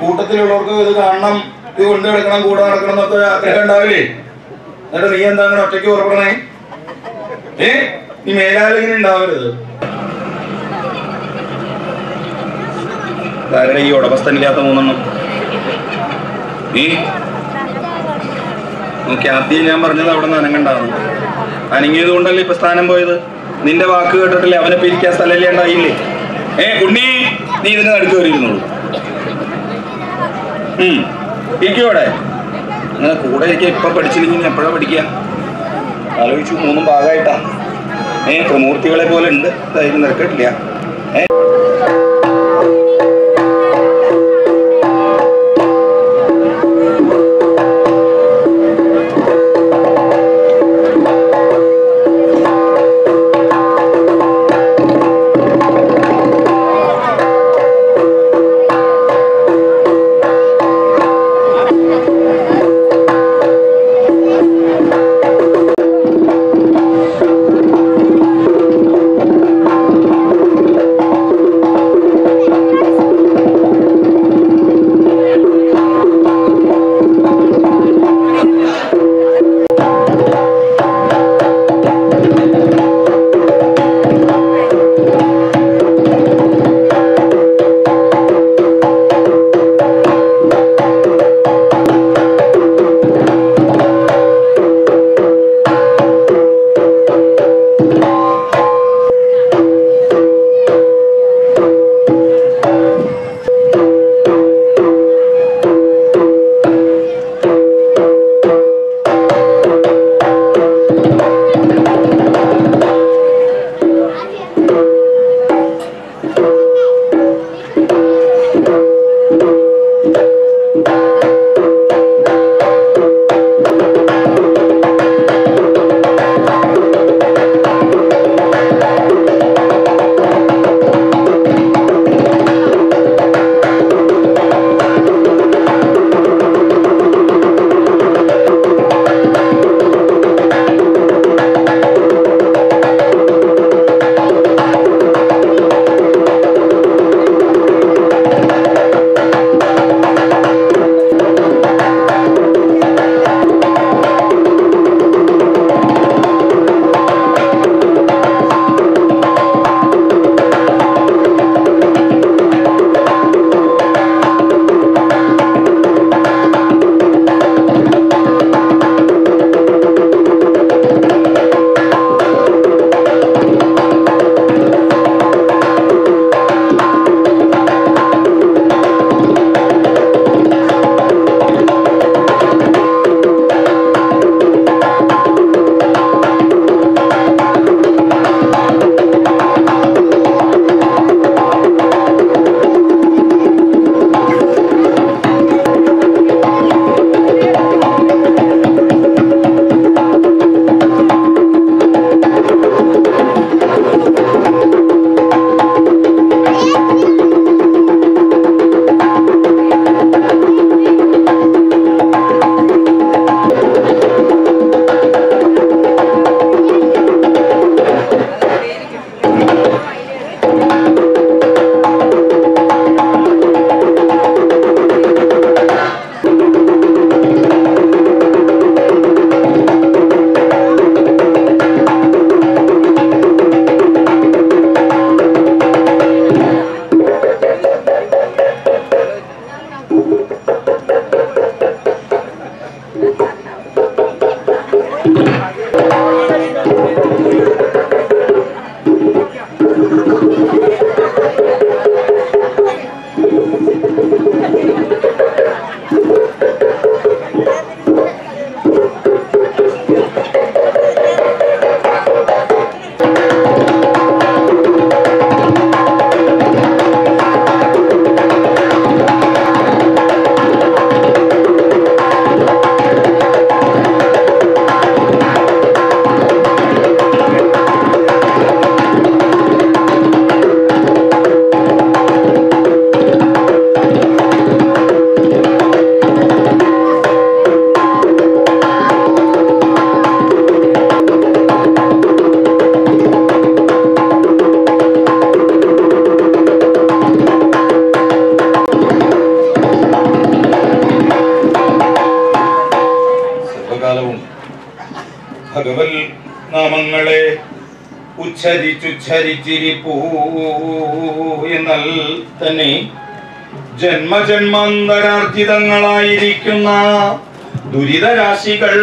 കൂട്ടത്തിലുള്ളവർക്ക് ഇത് കാണണം, ഇത് കൊണ്ട് നടക്കണം, കൂടെ നടക്കണം എന്നൊക്കെ ആഗ്രഹം ഉണ്ടാവില്ലേ? എന്നിട്ട് നീ എന്താ അങ്ങനെ ഒറ്റയ്ക്ക് പുറപ്പെടണേ? നീ മേലാലിങ്ങനെ ഉണ്ടാവരുത്. ആരുടെ ഈ ഉടമസ്ഥനില്ലാത്ത മൂന്നെണ്ണം? നോക്കി ആദ്യം ഞാൻ പറഞ്ഞത് അവിടെ നിന്ന് അനങ്ങണ്ടാവുന്നു. അനങ്ങിയത് കൊണ്ടല്ലേ ഇപ്പൊ സ്ഥാനം പോയത്. നിന്റെ വാക്ക് കേട്ടിട്ടില്ലേ? അവനെ പിരിക്കാൻ സ്ഥലമല്ലേ ഉണ്ടായില്ലേ? ഉണ്ണി, നീ ഇതിന് നടുക്ക് കയറിയിരുന്നുള്ളൂ. ഇരിക്കോടെ അങ്ങനെ കൂടെ ഇരിക്കുക. ഇപ്പൊ പഠിച്ചില്ലെങ്കിൽ എപ്പോഴാ പഠിക്കുക? ആലോചിച്ചു. മൂന്നും ഭാഗമായിട്ടാ. ത്രിമൂർത്തികളെ പോലെ ഉണ്ട്. ധൈര്യം നിരക്കിട്ടില്ല. ഭഗവത് നാമങ്ങളെ ഉച്ചരിച്ചുച്ചരിച്ചിരിപ്പൂ എന്നാൽ തന്നെ ജന്മജന്മാന്തരാർജിതങ്ങളായിരിക്കുന്ന ദുരിതരാശികൾ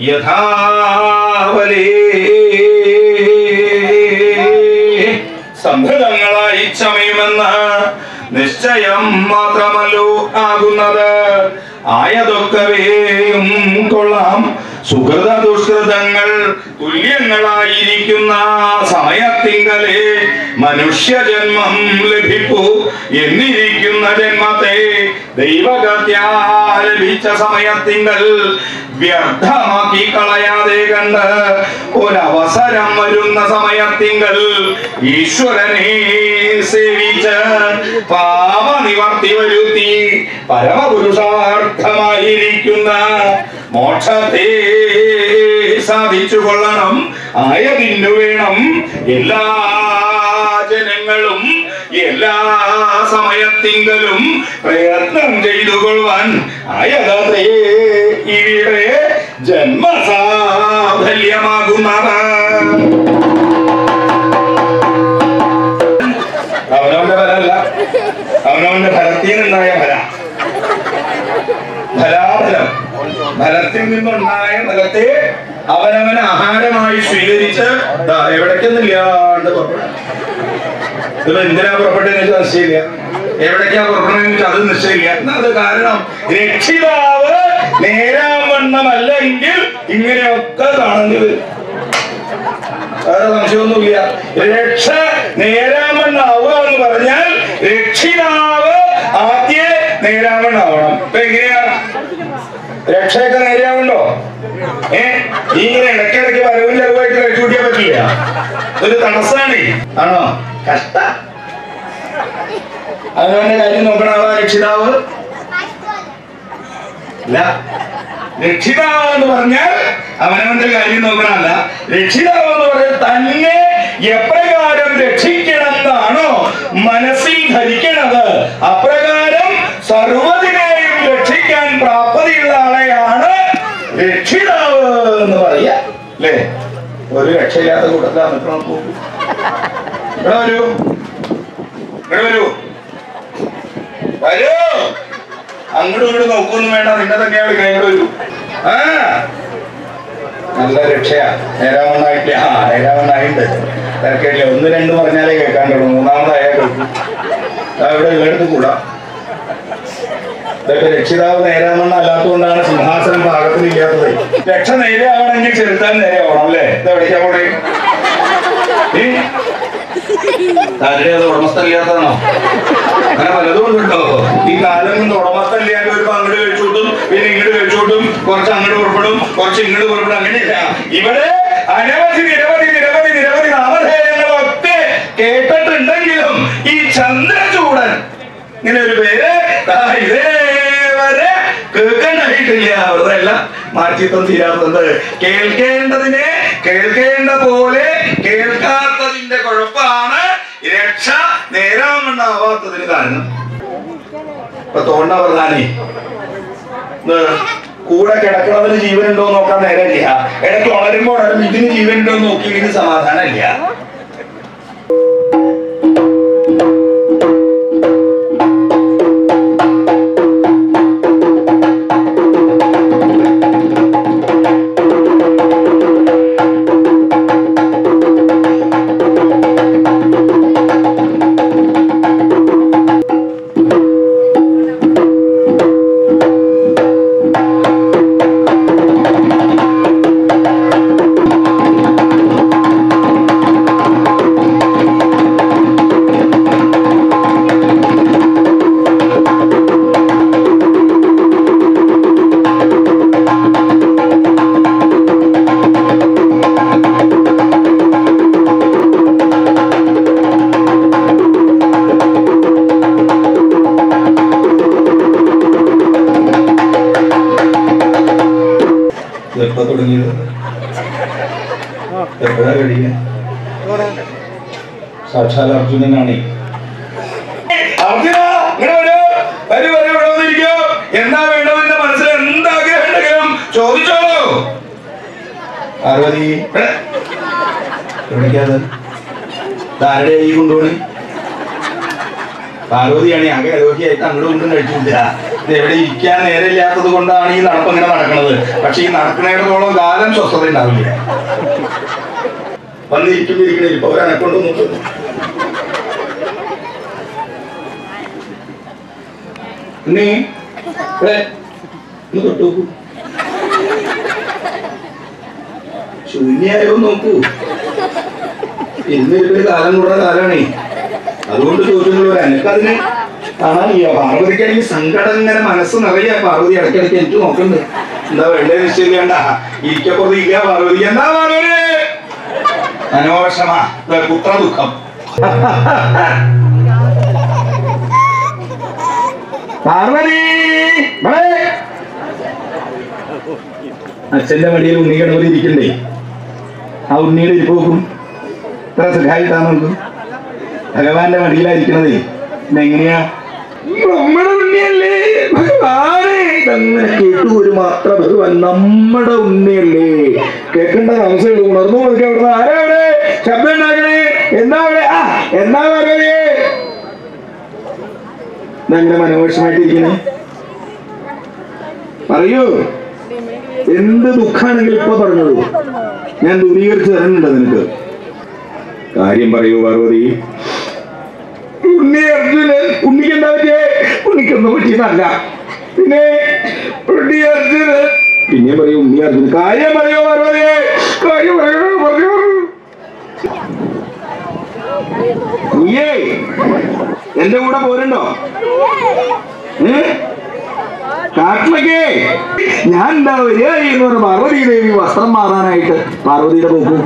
യഥാവലേ സംഭൃതങ്ങളായി ചമയുമെന്ന് നിശ്ചയം മാത്രമല്ലോ ആകുന്നത്. ആയതൊക്കവേയും കൊള്ളാം. സുഹൃത ദുഷ്കൃതങ്ങൾ തുല്യങ്ങളായിരിക്കുന്ന സമയത്തിങ്കലേ മനുഷ്യജന്മം ലഭിപ്പൂ എന്നിരിക്കുന്ന ജന്മത്തെ ദൈവഗത്യാ ലഭിച്ച സമയത്തിങ്കൽ വ്യർത്ഥമാക്കി കളയാതെ കണ്ട് ഒരവസരം വരുന്ന സമയത്തിങ്കൽ ഈശ്വരനെ സേവിച്ച് പാപനിവർത്തി വരുത്തി പരമപുരുഷാർത്ഥമായിരിക്കുന്ന മോക്ഷത്തെ സാധിച്ചു കൊള്ളണം. ആയതിനു വേണം എല്ലാ ജനങ്ങളും എല്ലാ സമയത്തിങ്കലും പ്രയത്നം ചെയ്തു കൊള്ളുവാൻ. ആയതേ ഇവിടെ ജന്മസാഫല്യമാകുന്നത്. അവനവന്റെ ഫലമല്ല, അവനവന്റെ ഫലത്തിൽ നിന്നുണ്ടായ ഫല. ഫലാഫലം, ഫലത്തിൽ നിന്നുണ്ടായ ഫലത്തെ അവനവൻ ആഹാരമായി സ്വീകരിച്ച് എവിടേക്കൊന്നില്ലാണ്ട് പുറപ്പെടും. ഇത് എന്തിനാ പുറപ്പെട്ടതെന്ന് വെച്ചാൽ നിശ്ചയില്ല, എവിടേക്കാ പുറപ്പെടുന്നതെന്ന് വെച്ചാൽ അത് നിശ്ചയില്ല. അത് കാരണം രക്ഷിതാവ് നേരാവണ്ണമല്ലെങ്കിൽ ഇങ്ങനെയൊക്കെ കാണേണ്ടി വരും. വേറെ സംശയമൊന്നുമില്ല. രക്ഷ നേരാവണ്ണാവുക എന്ന് പറഞ്ഞാൽ രക്ഷിതാവ് ആദ്യം നേരാവണ്ണാവണം. ഇപ്പൊ എങ്ങനെയാ രക്ഷയൊക്കെ നേരാവുണ്ടോ? ഇങ്ങനെ ഇടയ്ക്കിടയ്ക്ക് വരവും ചെലവായിട്ട് കഴിച്ചു കൂട്ടിയാൻ പറ്റില്ല. ഒരു തടസ്സാണ്. ആണോ? കഷ്ട. അവനവന്റെ കാര്യം നോക്കണ ആളാ രക്ഷിതാവ്? ഇല്ല. രക്ഷിതാവ് എന്ന് പറഞ്ഞാൽ അവനവന്റെ കാര്യം നോക്കണല്ല. രക്ഷിതാവ് എന്ന് പറഞ്ഞാൽ തന്നെ എപ്രകാരം രക്ഷിക്കണമെന്നാണോ മനസ്സിൽ ധരിക്കണത് അപ്രകാരം സർവ്വതിനെയും രക്ഷിക്കാൻ പ്രാപ്തിയുള്ള ആളെയാണ് രക്ഷിതാവ് എന്ന് പറയാ. അല്ലേ? ഒരു രക്ഷയില്ലാത്ത കൂട്ടത്തിലാണ് നിൽക്കണം. ഇവിടെ വരൂ, ഇവിടെ വരൂ, വരൂ. അങ്ങോട്ടും ഇങ്ങോട്ടും നോക്കൊന്നും വേണ്ട, നിന്നെ തന്നെയാണ് ഇങ്ങോട്ട് വരൂ. നല്ല രക്ഷയാ. നേരാവണ്ണായിട്ടില്ല. നേരാവണ്ണായിട്ടുണ്ട്. തിരക്കില്ല. ഒന്ന് രണ്ട് പറഞ്ഞാലേ കേൾക്കാണ്ടുള്ളൂ. മൂന്നാമതായാൽ കേൾക്കും. ഇവിടെ എടുത്ത് കൂടാ. ഇതൊക്കെ രക്ഷിതാവ് നേരാവണ്ണം അല്ലാത്തതുകൊണ്ടാണ് സിംഹാസനം പാകത്തിലില്ലാത്തത്. രക്ഷ നേരെയാവണമെങ്കിൽ ചെലുത്താൻ നേരെയാവണം. അല്ലേ? ഇതെവിടേക്കാ പോണേ? ആരുടെ അത് ഉടമസ്ഥല്ലാത്തതാണോ? അങ്ങനെ പലതും ഉണ്ടോ? ഈ കാലം കൊണ്ട് ഉടമസ്ഥല്ലാണ്ട് ഒരു അങ്ങോട്ട് കഴിച്ചോട്ടും പിന്നെ ഇങ്ങോട്ട് കഴിച്ചോട്ടും കുറച്ച് അങ്ങോട്ട് പുറപ്പെടും കുറച്ച് ഇങ്ങോട്ട് പുറപ്പെടും. അങ്ങനെയില്ല. ഇവിടെ അനവധി നിരവധി നിരവധി നിരവധി നാമധേയങ്ങളൊക്കെ കേട്ടിട്ടുണ്ടെങ്കിലും ഈ ചന്ദ്രചൂടൻ ഇങ്ങനെ ഒരു പേര് ഇതേവരെ കേൾക്കാനായിട്ടില്ല. അവരുടെ എല്ലാം മാറ്റിത്തം തീരാത്തത്. കേൾക്കേണ്ടതിനെ കേൾക്കേണ്ട പോലെ കേൾക്കാത്തതിന്റെ കുഴപ്പമാണ് രക്ഷ നേരാവണ്ണാവാത്തതിന് കാരണം. ഇപ്പൊ തോണ്ട പറഞ്ഞാലേ കൂടെ കിടക്കണതിന് ജീവനുണ്ടോ നോക്കാൻ നേരമില്ല. ഇടയ്ക്ക് ഉണരുമ്പോ ഉണരും ഇതിന് ജീവനുണ്ടോ നോക്കി ഇതിന് സമാധാനമില്ല. സാക്ഷാൽ അർജുനനാണ്. എന്താ വേണ്ടതിന്റെ മനസ്സിൽ എന്താഗ്രഹം ചോദിച്ചോളൂ. പാർവതി എവിടേക്കാത് ആരുടെ ഈ കൊണ്ടുപോണി? പാർവതിയാണ് ആകെ അരോഗ്യമായിട്ട് അങ്ങോട്ടും കൊണ്ടും കഴിച്ചില്ല. ഇത് എവിടെ ഇരിക്കാൻ നേരമില്ലാത്തത് കൊണ്ടാണ് ഈ നടപ്പ് ഇങ്ങനെ നടക്കുന്നത്. പക്ഷെ ഈ നടക്കണേടത്തോളം കാലം സ്വസ്ഥത ഉണ്ടാവില്ല. വന്നിരിക്കുമ്പോൾ ഇപ്പൊ അവരനെക്കൊണ്ട് നോക്കുന്നു. നീ തൊട്ടു ശൂന്യായോ നോക്കൂ. ഇന്ന് കാലം കൂടുന്ന കാലമാണേ. അതുകൊണ്ട് ചോദിച്ചു എനിക്കതിന് കാണാൻ വയ്യ. പാർവതിക്കാണെങ്കിൽ സങ്കടം ഇങ്ങനെ മനസ്സ് നിറയാ. പാർവതി ഇടയ്ക്കിടയ്ക്ക് എനിക്ക് നോക്കണ്ട്. എന്താ വേണ്ടേ നിശ്ചയിക്കേണ്ട ഇരിക്കപ്പുറത്ത് ഇരിക്കുക. പാർവതി എന്താ പാർവതി മനോവിഷമാ പുത്ര ദുഃഖം. പാർവതി അച്ഛന്റെ മടിയിൽ ഉണ്ണി ഗണപതി ഇരിക്കണ്ടേ? ആ ഉണ്ണിയുടെ ഇരിപ്പ് നോക്കും. ഇത്ര സുഖമായിട്ടാ നോക്കും. ഭഗവാന്റെ മടിയിലായിരിക്കണതേ. എങ്ങനെയാ നമ്മുടെ ഉണ്ണിയല്ലേ ഭഗവാനെ? അങ്ങനെ കേട്ടുപോരു മാത്രം ഭഗവാൻ നമ്മുടെ ഉണ്ണിയല്ലേ. കേൾക്കേണ്ട താമസം ഉണർന്നു കൊടുക്കുക. അവിടുന്ന് ആരാ അവിടെ ശബ്ദം ഉണ്ടാക്കണേ? എന്താ അവിടെ? എന്താ പറയുക? അങ്ങനെ മനോഹരമായിട്ടിരിക്കണേ. പറയൂ, എന്ത് ദുഃഖാണെങ്കിലും ഇപ്പൊ പറഞ്ഞോളൂ. ഞാൻ ദൂരീകരിച്ച് തരുന്നുണ്ട് നിനക്ക്. കാര്യം പറയൂ പാർവതി. ഉണ്ണി അർജുനൻ. ഉണ്ണിക്ക് എന്താ പറ്റിയേ? ഉണ്ണിക്കൊന്നും പറ്റിയതല്ല. പിന്നെ ഉണ്ണി അർജുനൻ. പിന്നെ പറയൂ ഉണ്ണി അർജുനൻ. കാര്യം പറയൂ പാർവതി. കാര്യം പറയൂ. നീയേ എന്റെ കൂടെ പോരുണ്ടോ? കാട്ടിലൊക്കെ ഞാൻ എന്താ വരിക എന്ന് പറഞ്ഞ പാർവതി ദേവി വസ്ത്രം മാറാനായിട്ട്. പാർവതിയുടെ നോക്കൂ,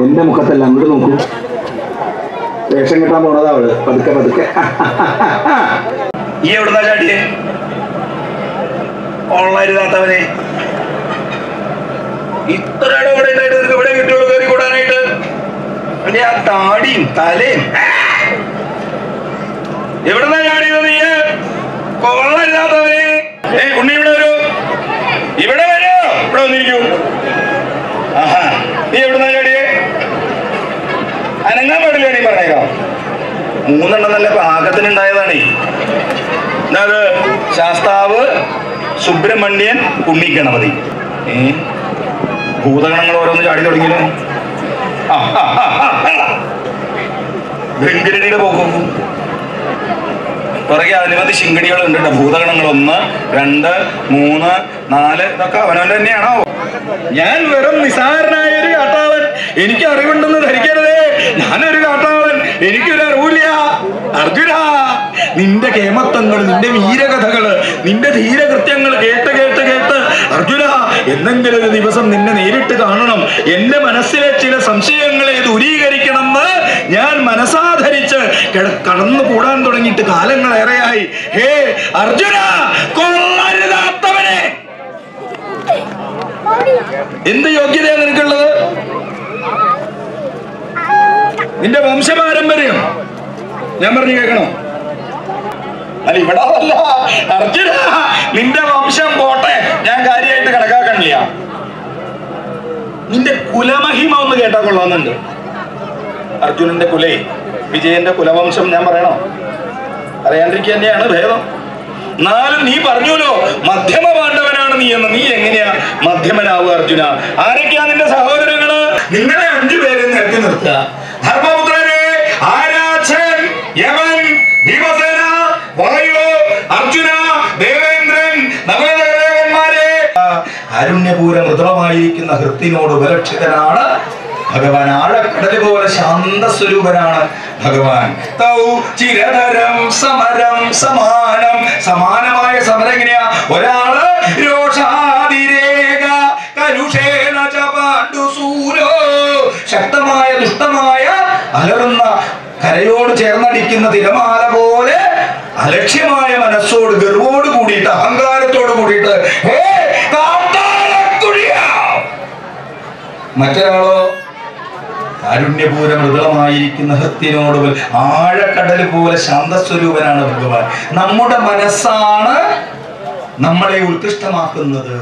എന്റെ മുഖത്തല്ല അങ്ങോട്ട് നോക്കൂ. വേഷം കെട്ടാൻ പോണതാ അവള്. പതുക്കെ പതുക്കെ. ഈ എവിടുന്നാ ചാടിയേ? ഓൺലൈനിലാത്തവനെ ഇത്ര ഇവിടെ ഉണ്ടായിട്ട് നിനക്ക് ഇവിടെ കിട്ടുള്ളൂ കയറി കൂടാനായിട്ട്. പിന്നെ ആ താടിയും തലയും എവിടുന്നാ ചാടിയത് നീ? കൊള്ളരുതാത്തവനെ. ഉണ്ണി ഇവിടെ വരൂ. ഇവിടെ വരൂ. ഇവിടെ വന്നിരിക്കൂ. ആഹാ, നീ എവിടുന്നാ ചാടിയേ? അനങ്ങാൻ പാടില്ല. നീ പറഞ്ഞേക്കാം. 3 നല്ല പാകത്തിനുണ്ടായതാണേ. അത് ശാസ്താവ്, സുബ്രഹ്മണ്യൻ, ഉണ്ണി ഗണപതി. ഭൂതഗണങ്ങൾ ഓരോന്ന് ചാടി തുടങ്ങിയോ? വെങ്കിരടിയുടെ പോക്കും പുറകെ അനവധി ശിങ്കടികളുണ്ട്. ഭൂതഗണങ്ങൾ 1, 2, 3, 4 ഇതൊക്കെ അവനവന്റെ തന്നെയാണോ? ഞാൻ വെറും നിസാരനായ ഒരു കാട്ടാളൻ. എനിക്ക് അറിവുണ്ടെന്ന് ധരിക്കരുതേ. ഞാനൊരു കാട്ടാളൻ. എനിക്കൊരു അറിവില്ല. അർജുന, നിന്റെ കേമത്വങ്ങൾ, നിന്റെ വീരകഥകള്, നിന്റെ ധീരകൃത്യങ്ങൾ കേട്ട് കേട്ട് കേട്ട് അർജുന, എന്തെങ്കിലും ഒരു ദിവസം നിന്നെ നേരിട്ട് കാണണം. എന്റെ മനസ്സിലെ ചില സംശയങ്ങളെ ദൂരീകരിക്കണമെന്ന് ഞാൻ മനസാധരിച്ച് കടന്നു കൂടാൻ തുടങ്ങിയിട്ട് കാലങ്ങളേറെയായി. ഹേ അർജുന, കൊള്ളരുതാത്തവനെ, എന്ത് യോഗ്യതയാണ് നിനക്കുള്ളത്? നിന്റെ വംശപാരമ്പര്യം ഞാൻ പറഞ്ഞു കേൾക്കണോ? അല്ല ഇവിടെ അല്ല അർജുന, നിന്റെ വംശം പോട്ടെ, ഞാൻ കാര്യമായിട്ട് കണക്കാക്കണില്ല. നിന്റെ കുലമഹിമ ഒന്ന് കേട്ടാ കൊള്ളാന്നുണ്ട്. അർജുനന്റെ കുലേ, വിജയന്റെ കുലവംശം ഞാൻ പറയണോ? അറിയാണ്ടിരിക്കുക തന്നെയാണ് ഭേദം. എന്നാലും നീ പറഞ്ഞല്ലോ മധ്യമ പാണ്ഡവനാണ് നീ എന്ന്. നീ എങ്ങനെയാ മധ്യമനാവുക അർജുന? ആരൊക്കെയാ നിന്റെ സഹോദരങ്ങള്? നിങ്ങളെ 5 പേരെ നിരത്തി നിർത്തുക. ധർമ്മപുത്രനെ, ആരാച്ചൻ, യമൻ, ഭീമസേന, വായു, അർജുന, ദേവേന്ദ്രൻ, നവദേവന്മാരെ. കാരുണ്യപൂര മൃദുലമായിരിക്കുന്ന ഹൃത്തിനോട് ഉപലക്ഷിതനാണ് ഭഗവാൻ. ആഴക്കടല് പോലെ ശാന്തസ്വരൂപനാണ് ഭഗവാൻ. തൗ ചിരതരം സമരം സമാനം. സമാനമായ സമരം എങ്ങനെയാ? ഒരാള് രോഷാതിരേക കലുഷേന ച പാണ്ഡുസൂരോ. ശക്തമായ ദുഷ്ടമായ അലറുന്ന കരയോട് ചേർന്നടിക്കുന്ന തിരമാല പോലെ അലക്ഷ്യമായ മനസ്സോട്, ഗർവോട് കൂടിയിട്ട്, അഹങ്കാരത്തോട് കൂടിയിട്ട് മറ്റൊരാളോ കാരുണ്യപൂര മൃദുലമായിരിക്കുന്ന ഹൃത്തിനോട് ആഴക്കടല് പോലെ ശാന്തസ്വരൂപനാണ് ഭഗവാൻ. നമ്മുടെ മനസ്സാണ് നമ്മളെ ഉത്കൃഷ്ടമാക്കുന്നത്.